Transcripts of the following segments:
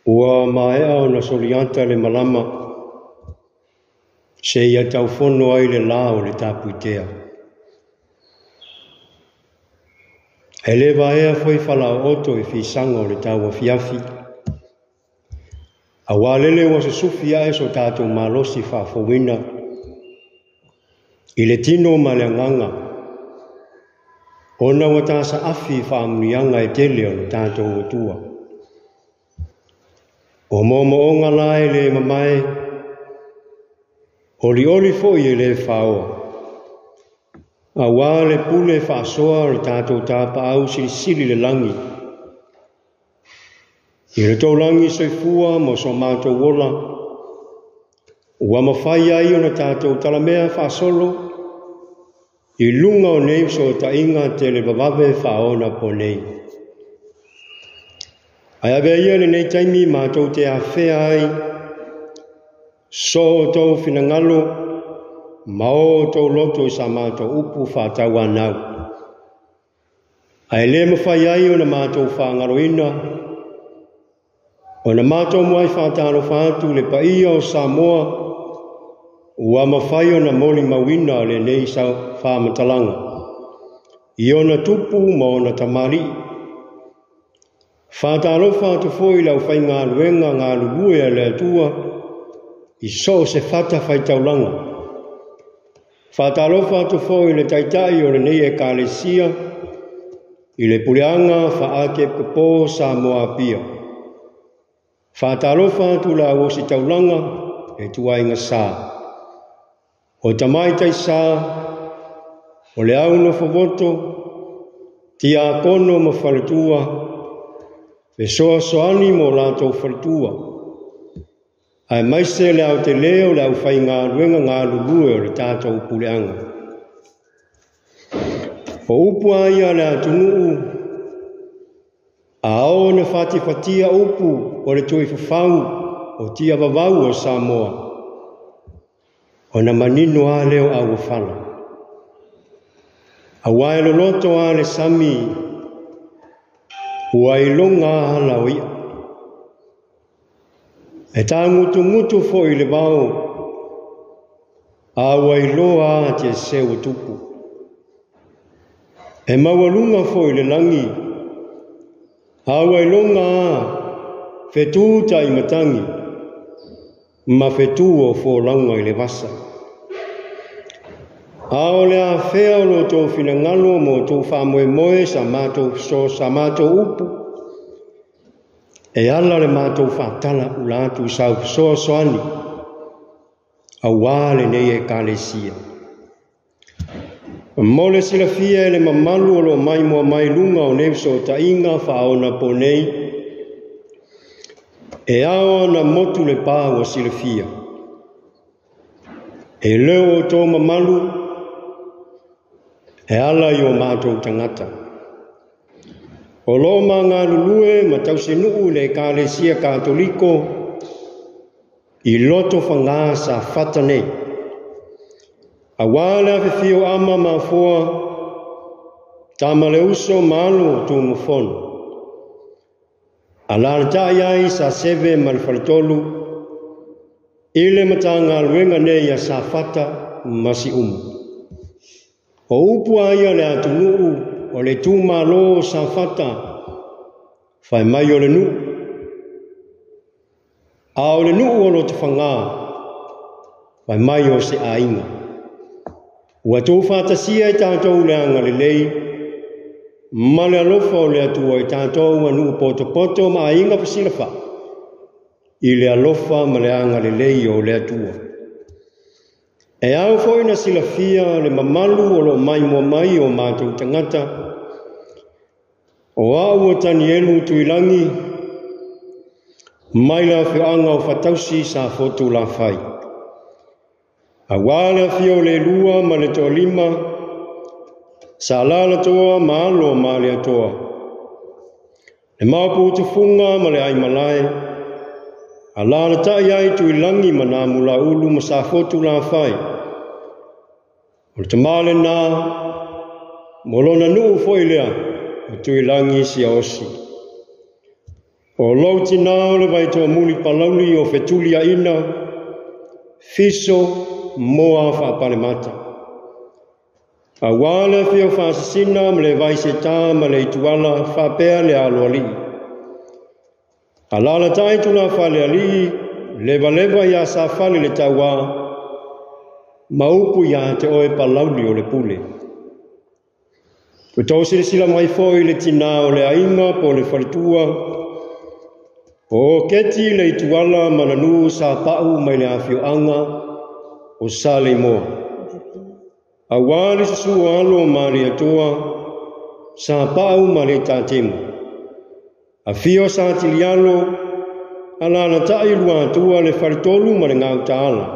ua maea o na solianta le malama se ia taufono ai le la o le tapuitea. E le vaea foi fala oto e fisanga o le taua fiafi. A walele wa se sufi a eso tātou malosi whafowina i le tino ma le nganga. Ona wa tāsa afi whamunianga e tele o le tātou utua. O momo o ngalae le mamae, oli foi e le whaoa. A wale pule whaasoa le tātou tāpa au sili le langi. I le tau langi soifua mo so mātou wola. Ua mawhai ai o na tātou talamea whaasolo. I lunga o nei so ta inga te le babawe whaona po nei. Ai avea ia le nei taimi mātou te a whea ai. So o tau finangalo. Mao tau loto i sa mātou upu whātau anau. Ai le mawhai ai o na mātou whaangaroina. O na mātou moai whātaro whātu le paia o Samoa. Ua mawhai o na moli mawina le nei sa whāmatalanga. I o na tupu ma o na tamari. Whātaro whātu foi lau whai ngā luenga ngā lulue a le atua. I so se whata whaitaulanga. Whātaro whātu foi le taitai o le nei e kālesia. I le pureanga whaake kupo Samoa pia. Whātaro whātu la o si taulanga e tuainga sā. O tamai tai sā, o le au no whawoto, ti a kono ma whaletua, e soa soani mo lātou whaletua. Ai maise le au te leo le au whai ngā ruenga ngā lulue o le tātou puleanga. O upu aia le atunuu, a o na whatia upu o le tui whawhau o tia wawau o Samoa. O na manino a leo au whala. A waelo loto a le sami, ua ilonga hala o ia. E tā ngutu fo i le wau, a wailoa te seu tupu. E mawalunga fo i le langi, a wailonga fetu tai matangi, ma fetu o fo langa i le vasa. A o le a whea o lo tō finangalo mo tō whamoe sa mātou so sa mātou upu. E ala le mātou whātala u lātu sau soa soani. A wāle nei e kālesia. Mole sila fia le mamalu o lo mai mua mai lunga o nevso ta inga whaona po nei. E awa na motu le pā o sila fia. E leo o tō mamalu. E ala i o mātou tangata. O lo ma ngā lulue ma tause nuu le kālesia katoliko i loto whangā sa whata nei. A wāle a whiwhio ama ma fua tāma le uso mālo o tū mawhono. A lāna tai ai sa seve ma le whaletolu i le mata ngā luenga nei a sa whata masi umu. O upu aia le atunuu o le tū mālo sa whata whai mai o le nu. A o le nu o lo te whangā whai mai o se ainga. Ua tō whātasia i tātou le anga le lei, ma le alofa o le atua i tātou anu poto ma ainga pasilafa. I le alofa ma le anga le lei o le atua. E au foi na silafia le mamalu o lo mai mua mai o mātou tangata. O au o tani elu tuilangi, mai la whianga o whatausi sa fotu la whai. A wāla fio le lua ma le toa lima, sa lala toa ma alo ma le atoa. Le mapu utufunga ma le ai malai, a lala tai ai tuilangi ma nā mula ulu ma sa fotu la whai. O le tamale nā, molona nuu foi lea, o tuilangi si a osi. O lauti nao le vai toa muli palauli o fetulia ina, fiso moa whaapale mata. A wale fio whaasasina ma le vai se tā ma le ituala whapea le aloali. A lala tai tuna whale ali, leva ia sa whale le tawa, maupu ia te oe palauli o le pule. Kutau sila mai foi le tina o le ainga po le whalitua, o keti le ituala mananu sa pau mai le awhioanga o sa le moa. A wale susu alo ma le atoa sa pau ma le tātemu. A fio sa tilialo ala na tai lua atua le whalitolu ma le ngau taala.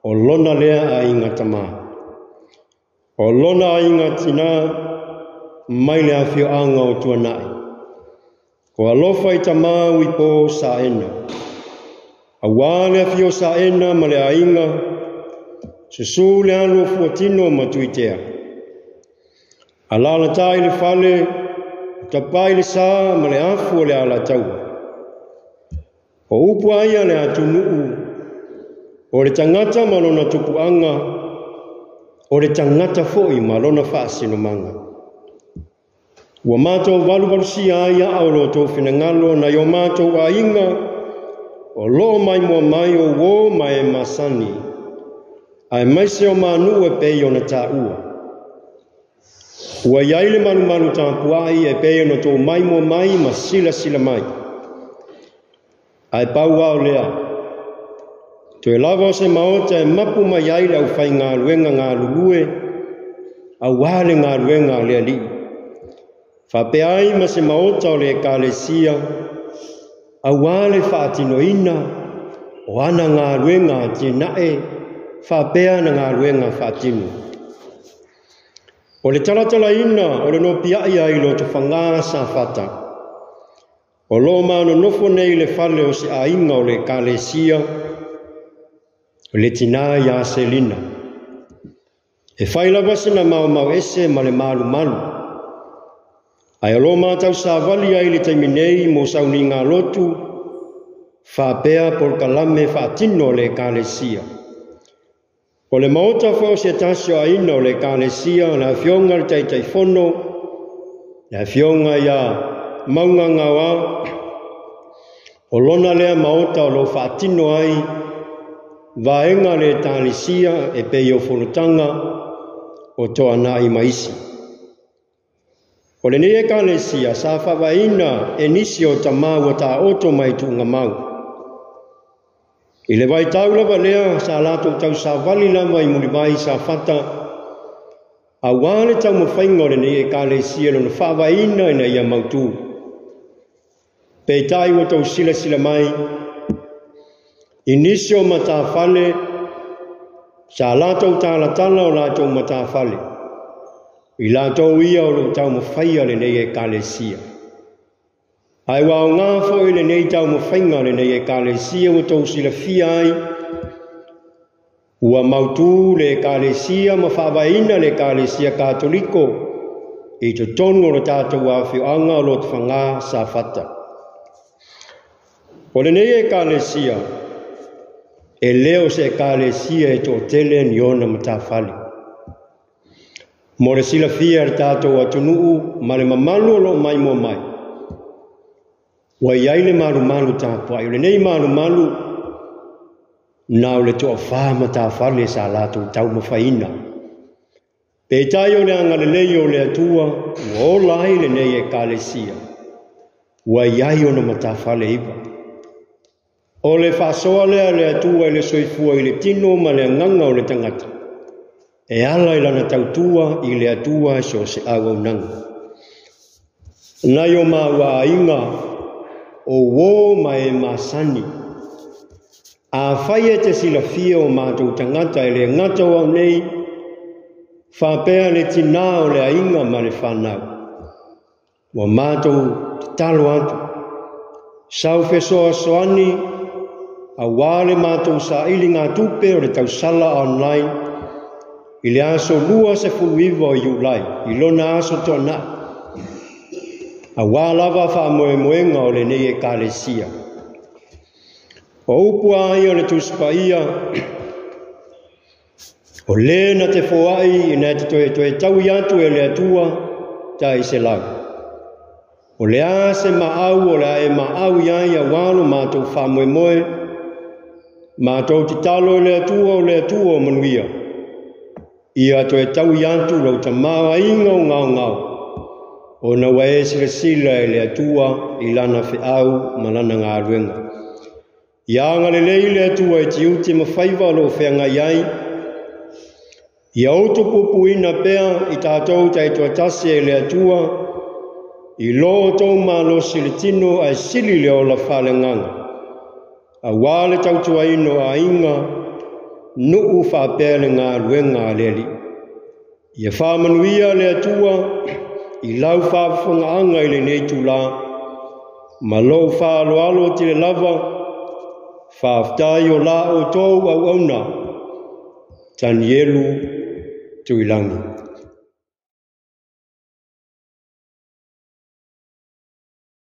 O lona lea a inga tama. O lona a inga tina mai le awhioanga o tuanai. Ko alofa I tamau I po sa ena. A wale a fio sa ena ma le ainga, susu le alo fuatino ma tuitea. A lala tai le fale, tapai le sa ma le afu o le ala tau. O upu aia le atunuu, o le tangata ma lona tupuanga, o le tangata foi ma lona whaasino manga. Ua mātou waluwalusi aia au lo tō whinangalo na yo mātou a inga o lo mai mua mai o wō mai e masani. Ai maise o manu e pei o na tā ua. Ua iaile manu tā puai e pei o na tō mai mua mai ma sila mai. Ai pau au lea. Tō e lava o se maota e mapu mai iaile au whai ngā luenga ngā lulue, au wale ngā luenga lea li. Whapeai ma se maota o le ekalesia, a wale whaatinoina, o ana ngā ruenga tinae, whapea na ngā ruenga whaatino. O le talatala ina, o le no piai ai lo to whangā sa whata. O lo mano nofo nei le whale o se ainga o le ekalesia, o le tina ia selina. E whaila wasina mau ese ma le malu. Ai alo mātau sa wali ai le taiminei mo sauni ngā lotu, whapea por kalame whaatino le kālesia. O le maota whao se tasio a ina o le kālesia, na fionga le taitai whono, na fionga ia maunga ngawa, o lona lea maota o lo whaatino ai, vaenga le tālesia e pei o whonotanga o toa nai maisi. O le nei e kālesia sa whawaina e nisi o tamau o tā oto mai tunga mau. I le vai taulawa lea sa lato tau sa wali lama I muri mai sa whata. A wale tau mo whainga o le nei e kālesia no whawaina ina ia mautu. Pei tai o tau sila mai. I nisi o mata whale sa lato tālatala o lato mata whale. I lātou ia o lo tau mo whaia le nei e kālesia. Ai wao ngā fo le nei tau mo whainga le nei e kālesia o tau sila fia ai. Ua mautu le kālesia ma whawaina le kālesia katoliko. I to tonu o lo tātou a whioanga o lo te whangā sa whata. O le nei e kālesia, e leo se kālesia e tō tele ni ona mata whali. Mo le sila fia le tātou atunuu, ma le mamalu o lo mai mo mai. Wa iai le malu tāpua, le nei malu, na o le toa whāma tā whale sa lātou tau mawhaina. Pētai o le anga le lei o le atua, o lai le nei e kālesia. Wa iai o na mata whale iwa. O le whasoa lea le atua I le soifua I le tino ma le nganga o le tangata. E ala I lana tautua I le atua so se awa unanga. Nai o maua inga o wō ma e masani. A whai e te sila fia o mātou tangata I le ngata wau nei, whapea le tina o le ainga ma le whanau. Wa mātou te talo atu. Sau fesoa soani, a wale mātou sa ili ngā tupe o le tausala online, I le aso lua se fuluiva o iulai, I lona aso toa na. a wālawa wha moe ngā o le nei e kālesia. O upua ia le tuspa ia, o le na te whoai i nā te toe tau i atu e le atua ta i se lau. O le a se maau o le a e maau iai a wālo mātou wha moe, mātou te talo le atua o manuia. Ia toe tau i atu lau ta mawa inga o ngau. O na wae sila e le atua i lana whiau malana ngā ruenga. Ia ngale lei le atua e ti uti mawhaiva lo whenga iai. Ia auto pupuina pea i tātou tai tuatasi e le atua. I lo tau malo silitino ai sili le o la whalenganga. A wale tau tuaino a inga nuu whapele ngā ruenga leli. Ia whamanuia le atua i lau whaafunga anga i le nei tūla, ma lo whaaloalo te le lava, whaaftai o la o tōu au auna, tani elu tuilangi.